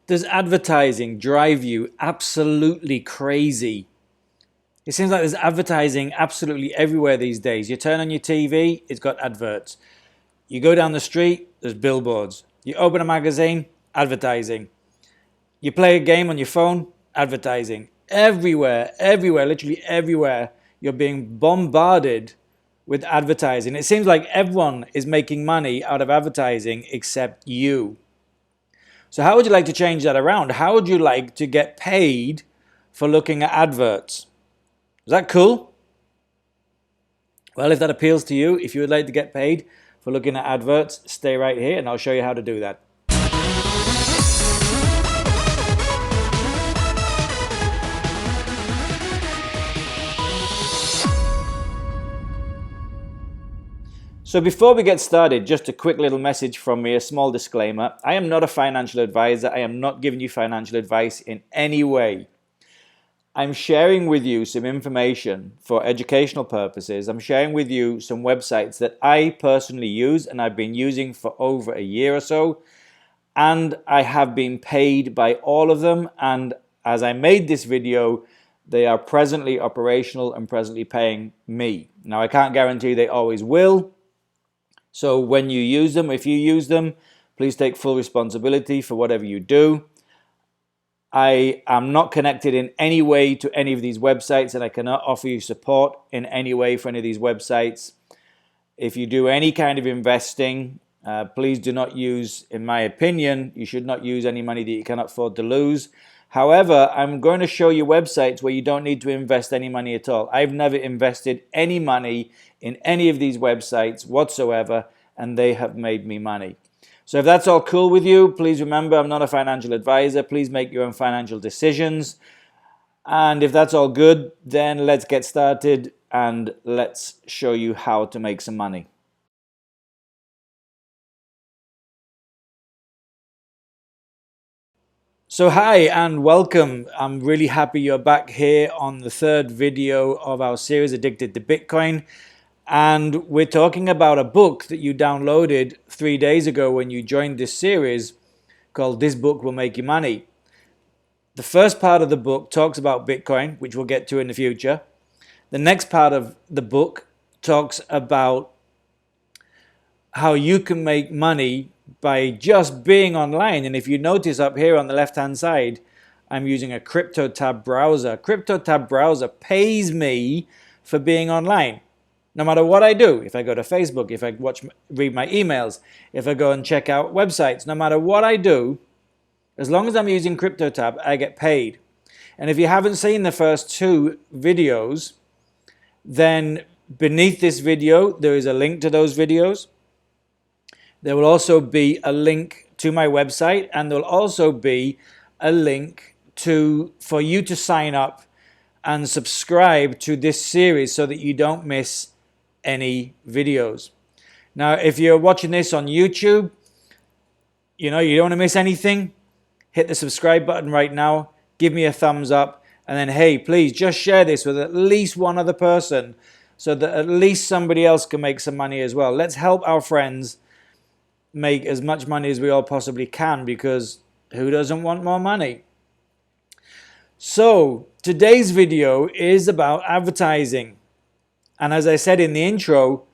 Does advertising drive you absolutely crazy? It seems like there's advertising absolutely everywhere these days. You turn on your TV, it's got adverts. You go down the street, there's billboards. You open a magazine, advertising. You play a game on your phone, advertising. Everywhere, everywhere, literally everywhere, you're being bombarded with advertising. It seems like everyone is making money out of advertising except you. So how would you like to change that around? How would you like to get paid for looking at adverts? Is that cool? Well, if that appeals to you, if you would like to get paid for looking at adverts, stay right here and I'll show you how to do that. So before we get started, just a quick little message from me, a small disclaimer. I am not a financial advisor. I am not giving you financial advice in any way. I'm sharing with you some information for educational purposes. I'm sharing with you some websites that I personally use and I've been using for over a year or so. And I have been paid by all of them. And as I made this video, they are presently operational and presently paying me. Now, I can't guarantee they always will. So when you use them, if you use them, please take full responsibility for whatever you do. I am not connected in any way to any of these websites and I cannot offer you support in any way for any of these websites. If you do any kind of investing, please do not use, in my opinion, you should not use any money that you cannot afford to lose. However, I'm going to show you websites where you don't need to invest any money at all. I've never invested any money in any of these websites whatsoever, and they have made me money. So if that's all cool with you, please remember I'm not a financial advisor. Please make your own financial decisions. And if that's all good, then let's get started and let's show you how to make some money. So hi and welcome. I'm really happy you're back here on the third video of our series Addicted to Bitcoin. And we're talking about a book that you downloaded 3 days ago when you joined this series called This Book Will Make You Money. The first part of the book talks about Bitcoin, which we'll get to in the future. The next part of the book talks about how you can make money by just being online. And if you notice up here on the left hand side, I'm using a CryptoTab browser. CryptoTab browser pays me for being online. No matter what I do, if I go to Facebook, if I read my emails, if I go and check out websites, no matter what I do, as long as I'm using CryptoTab, I get paid. And if you haven't seen the first two videos, then beneath this video, there is a link to those videos. There will also be a link to my website, and there will also be a link for you to sign up and subscribe to this series so that you don't miss any videos. Now, if you're watching this on YouTube, you don't want to miss anything, hit the subscribe button right now, give me a thumbs up, and then hey, please just share this with at least one other person so that at least somebody else can make some money as well. Let's help our friends make as much money as we all possibly can, because who doesn't want more money? So today's video is about advertising. And as I said in the intro,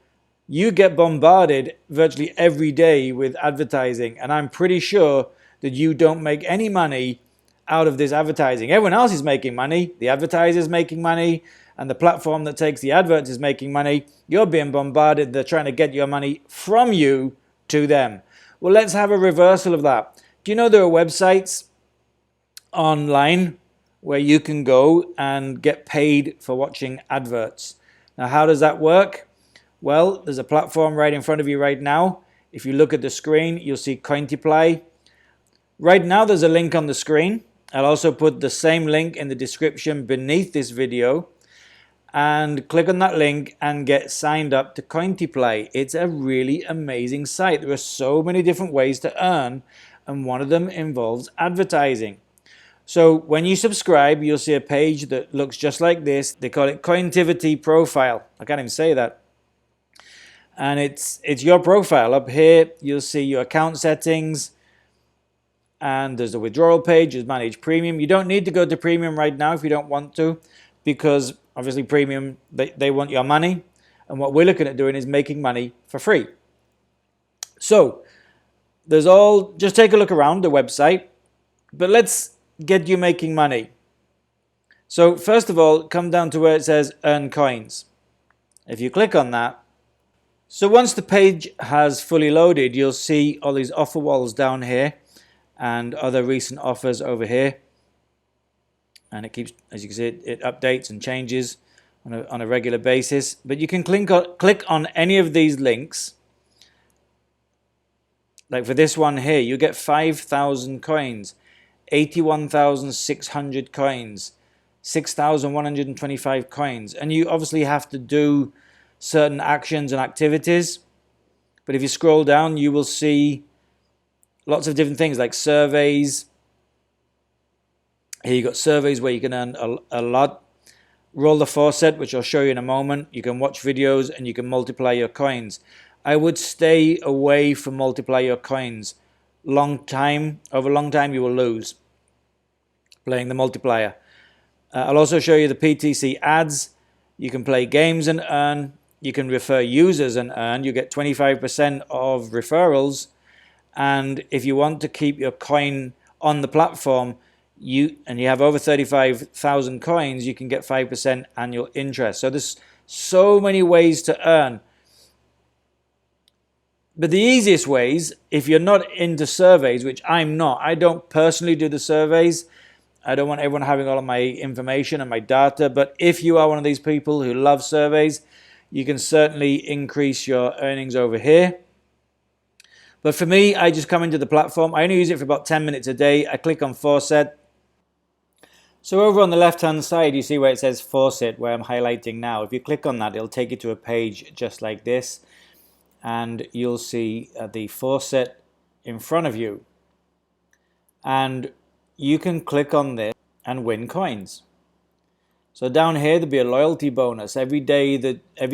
you get bombarded virtually every day with advertising. And I'm pretty sure that you don't make any money out of this advertising. Everyone else is making money. The advertiser is making money. And the platform that takes the adverts is making money. You're being bombarded. They're trying to get your money from you to them. Well, let's have a reversal of that. Do you know there are websites online where you can go and get paid for watching adverts? Now, how does that work? Well, there's a platform right in front of you right now. If you look at the screen, you'll see Cointiply. Right now, there's a link on the screen. I'll also put the same link in the description beneath this video. And click on that link and get signed up to Cointiply. It's a really amazing site. There are so many different ways to earn, and one of them involves advertising. So when you subscribe, you'll see a page that looks just like this. They call it Cointivity Profile. I can't even say that. And it's your profile. Up here, you'll see your account settings. and there's the withdrawal page, there's manage premium. You don't need to go to premium right now if you don't want to, because obviously premium, they want your money, and what we're looking at doing is making money for free. So there's all, just take a look around the website, but let's get you making money. So first of all, come down to where it says earn coins. If you click on that, so once the page has fully loaded, you'll see all these offer walls down here and other recent offers over here. And it keeps, as you can see, it updates and changes on a regular basis. But you can click on any of these links. Like for this one here, you get 5,000 coins, 81,600 coins, 6,125 coins. And you obviously have to do certain actions and activities. But if you scroll down, you will see lots of different things like surveys. Here you got surveys where you can earn a lot. Roll the Faucet, which I'll show you in a moment. You can watch videos and you can multiply your coins. I would stay away from multiply your coins. Over a long time you will lose playing the multiplier. I'll also show you the PTC ads. You can play games and earn. You can refer users and earn. You get 25% of referrals. And if you want to keep your coin on the platform, you have over 35,000 coins, you can get 5% annual interest. So there's so many ways to earn. But the easiest ways, if you're not into surveys, which I'm not, I don't personally do the surveys. I don't want everyone having all of my information and my data. But if you are one of these people who love surveys, you can certainly increase your earnings over here. But for me, I just come into the platform. I only use it for about 10 minutes a day. I click on Faucet. So over on the left-hand side, you see where it says Faucet, where I'm highlighting now. If you click on that, it'll take you to a page just like this. And you'll see the Faucet in front of you. And you can click on this and win coins. So down here, there'll be a loyalty bonus. Every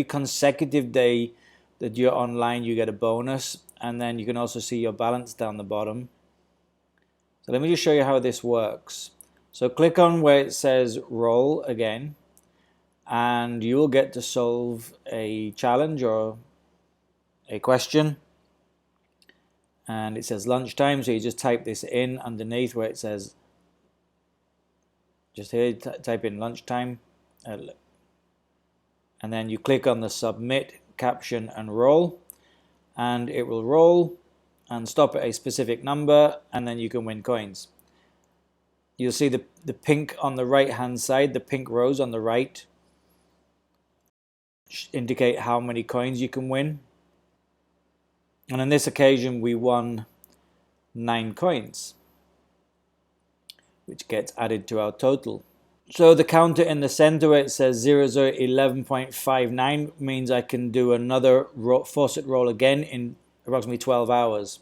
consecutive day that you're online, you get a bonus. And then you can also see your balance down the bottom. So let me just show you how this works. So click on where it says roll again, and you will get to solve a challenge or a question. And it says lunchtime, so you just type this in underneath where it says, just here, type in lunchtime. And then you click on the submit, caption, and roll. And it will roll and stop at a specific number, and then you can win coins. You'll see the pink on the right hand side, the pink rows on the right indicate how many coins you can win. And on this occasion we won 9 coins, which gets added to our total. So the counter in the center where it says 0011.59 means I can do another Faucet roll again in approximately 12 hours.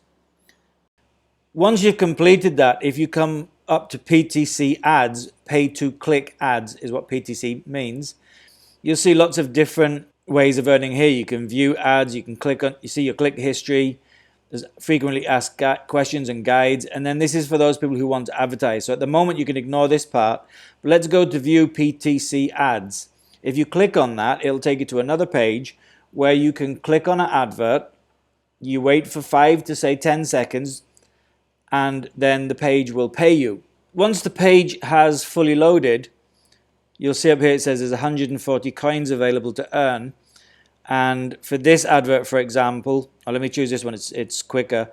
Once you've completed that, if you come up to PTC ads, pay to click ads is what PTC means, you'll see lots of different ways of earning here. You can view ads, you can click on, you see your click history, there's frequently asked questions and guides, and then this is for those people who want to advertise. So at the moment you can ignore this part, but let's go to view PTC ads. If you click on that, it'll take you to another page where you can click on an advert, you wait for 5 to say 10 seconds, and then the page will pay you. Once the page has fully loaded, you'll see up here it says there's 140 coins available to earn. And for this advert, for example, let me choose this one, it's quicker.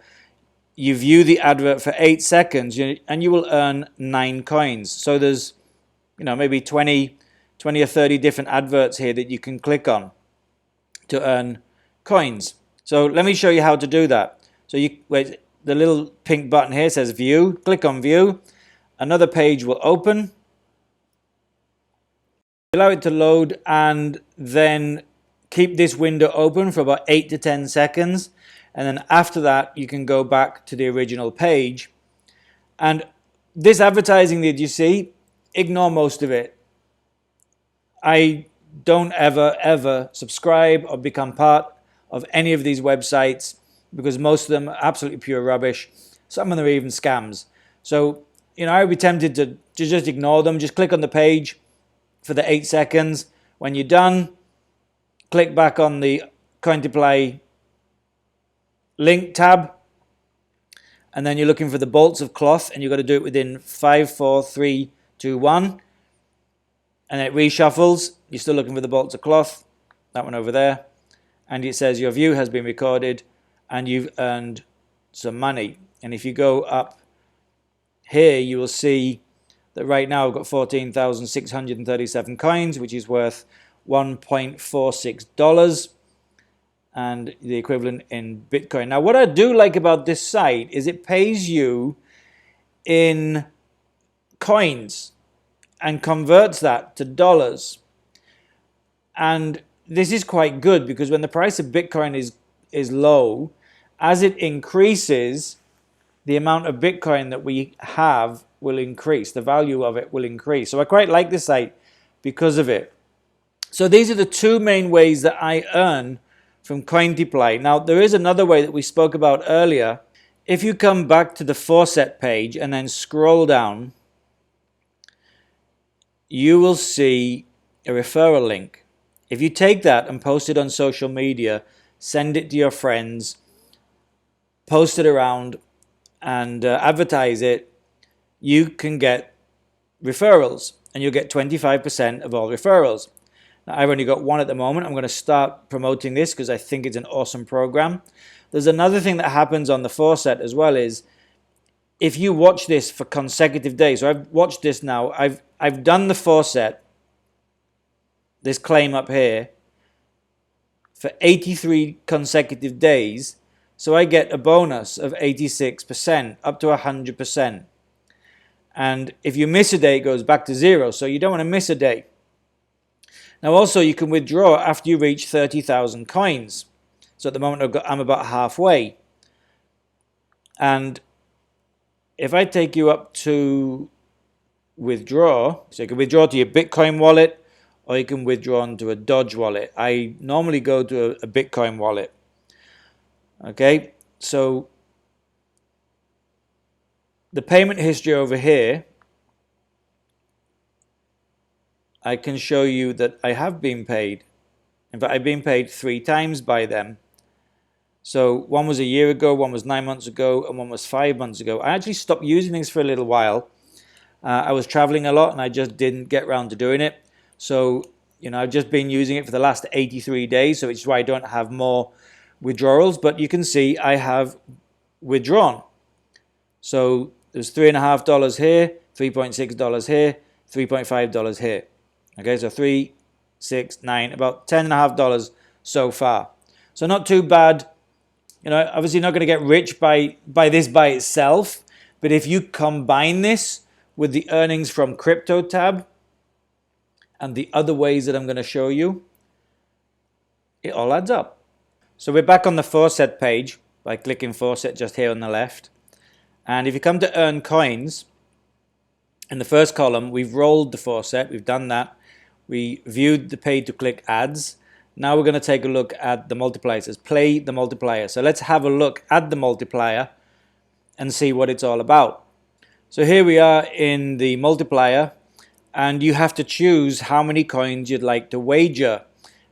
You view the advert for 8 seconds and you will earn 9 coins. So there's, maybe 20 or 30 different adverts here that you can click on to earn coins. So let me show you how to do that. So the little pink button here says view, click on view, another page will open, allow it to load, and then keep this window open for about 8 to 10 seconds, and then after that you can go back to the original page. And this advertising that you see, ignore most of it. I don't ever subscribe or become part of any of these websites, because most of them are absolutely pure rubbish. Some of them are even scams. So, I would be tempted to just ignore them. Just click on the page for the 8 seconds. When you're done, click back on the Coin to Play link tab, and then you're looking for the bolts of cloth, and you've got to do it within 5, 4, 3, 2, 1, and it reshuffles. You're still looking for the bolts of cloth, that one over there, and it says your view has been recorded and you've earned some money. And if you go up here, you will see that right now I've got 14,637 coins, which is worth $1.46 and the equivalent in Bitcoin. Now, what I do like about this site is it pays you in coins and converts that to dollars. And this is quite good because when the price of Bitcoin is low, as it increases, the amount of Bitcoin that we have will increase. The value of it will increase. So I quite like this site because of it. So these are the two main ways that I earn from Coin to Play. Now, there is another way that we spoke about earlier. If you come back to the Faucet page and then scroll down, you will see a referral link. If you take that and post it on social media, send it to your friends, post it around, and advertise it, you can get referrals, and you'll get 25% of all referrals. Now, I've only got one at the moment. I'm going to start promoting this because I think it's an awesome program. There's another thing that happens on the Faucet as well is if you watch this for consecutive days. So I've watched this now. I've done the Faucet, this claim up here, for 83 consecutive days. So I get a bonus of 86%, up to 100%. And if you miss a day, it goes back to 0. So you don't want to miss a day. Now also you can withdraw after you reach 30,000 coins. So at the moment I'm about halfway. And if I take you up to withdraw, so you can withdraw to your Bitcoin wallet or you can withdraw into a Dodge wallet. I normally go to a Bitcoin wallet. Okay, so the payment history over here, I can show you that I have been paid. In fact, I've been paid 3 times by them. So one was a year ago, one was 9 months ago, and one was 5 months ago. I actually stopped using these for a little while. I was traveling a lot and I just didn't get around to doing it. So, I've just been using it for the last 83 days, so it's why I don't have more withdrawals. But you can see I have withdrawn. So there's $3.50 here, $3.6 here, $3.5 here. Okay, so 3, 6, 9, about $10.50 so far. So not too bad. Obviously not going to get rich by this by itself, but if you combine this with the earnings from Crypto tab and the other ways that I'm going to show you, it all adds up. So we're back on the Faucet page by clicking Faucet just here on the left. And if you come to earn coins, in the first column, we've rolled the Faucet, we've done that. We viewed the pay to click ads. Now we're going to take a look at the multiplier. It says play the multiplier. So let's have a look at the multiplier and see what it's all about. So here we are in the multiplier, and you have to choose how many coins you'd like to wager.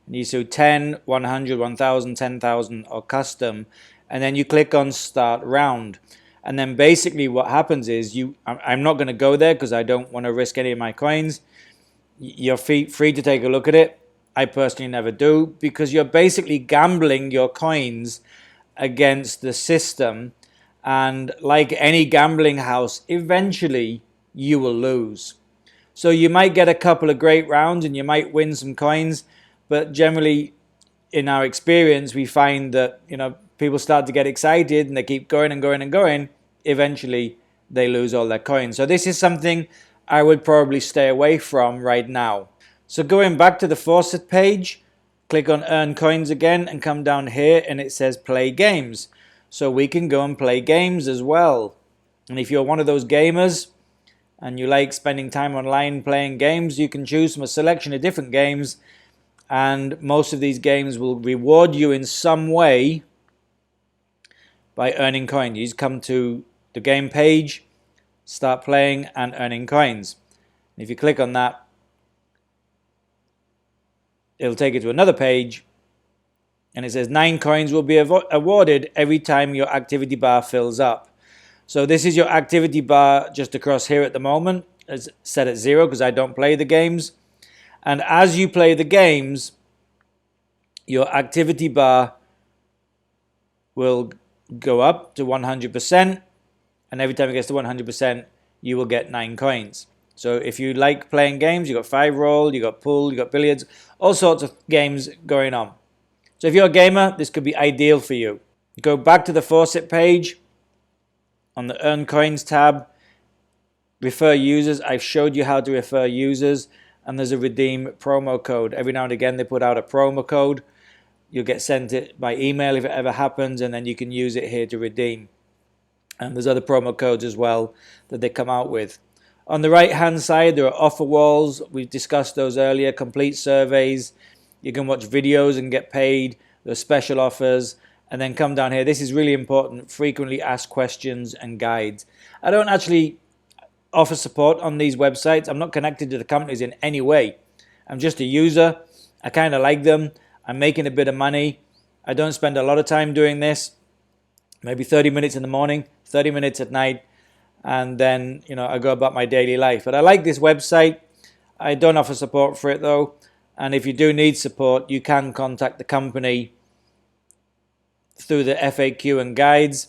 And you do 10, 100, 1000, 10,000 or custom, and then you click on start round. And then basically what happens is I'm not going to go there because I don't want to risk any of my coins. You're free to take a look at it. I personally never do because you're basically gambling your coins against the system, and like any gambling house, eventually you will lose. So you might get a couple of great rounds and you might win some coins, but generally in our experience we find that people start to get excited and they keep going and going and going. Eventually they lose all their coins. So this is something I would probably stay away from right now. So going back to the Faucet page, click on earn coins again and come down here and it says play games. So we can go and play games as well. And if you're one of those gamers and you like spending time online playing games, you can choose from a selection of different games, and most of these games will reward you in some way by earning coins. You just come to the game page, start playing and earning coins. If you click on that, it'll take you to another page, and it says 9 coins will be awarded every time your activity bar fills up. So this is your activity bar just across here at the moment. It's set at 0 because I don't play the games. And as you play the games, your activity bar will go up to 100%, and every time it gets to 100%, you will get 9 coins. So if you like playing games, you got 5 roll, you got pool, you got billiards, all sorts of games going on. So if you're a gamer, this could be ideal for you. Go back to the Faucet page. On the Earn Coins tab, refer users. I've showed you how to refer users, and there's a redeem promo code. Every now and again they put out a promo code. You'll get sent it by email if it ever happens, and then you can use it here to redeem. And there's other promo codes as well that they come out with. On the right hand side, there are offer walls. We've discussed those earlier. Complete surveys. You can watch videos and get paid. There's special offers. And then come down here. This is really important. Frequently asked questions and guides. I don't actually offer support on these websites. I'm not connected to the companies in any way. I'm just a user. I kind of like them. I'm making a bit of money. I don't spend a lot of time doing this. Maybe 30 minutes in the morning, 30 minutes at night. And then, I go about my daily life. But I like this website. I don't offer support for it though. And if you do need support, you can contact the company through the FAQ and guides,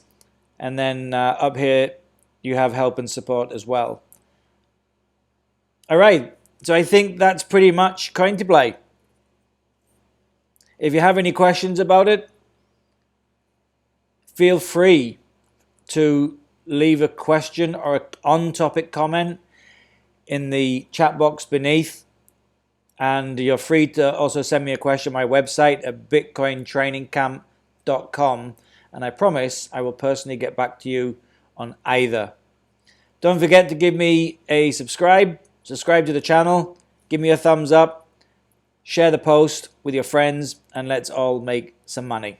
and then up here you have help and support as well. Alright, so I think that's pretty much Coin to Play. If you have any questions about it, feel free to leave a question or an on-topic comment in the chat box beneath, and you're free to also send me a question on my website at bitcointrainingcamp.com, and I promise I will personally get back to you on either. Don't forget to give me a subscribe to the channel, give me a thumbs up, share the post with your friends, and let's all make some money.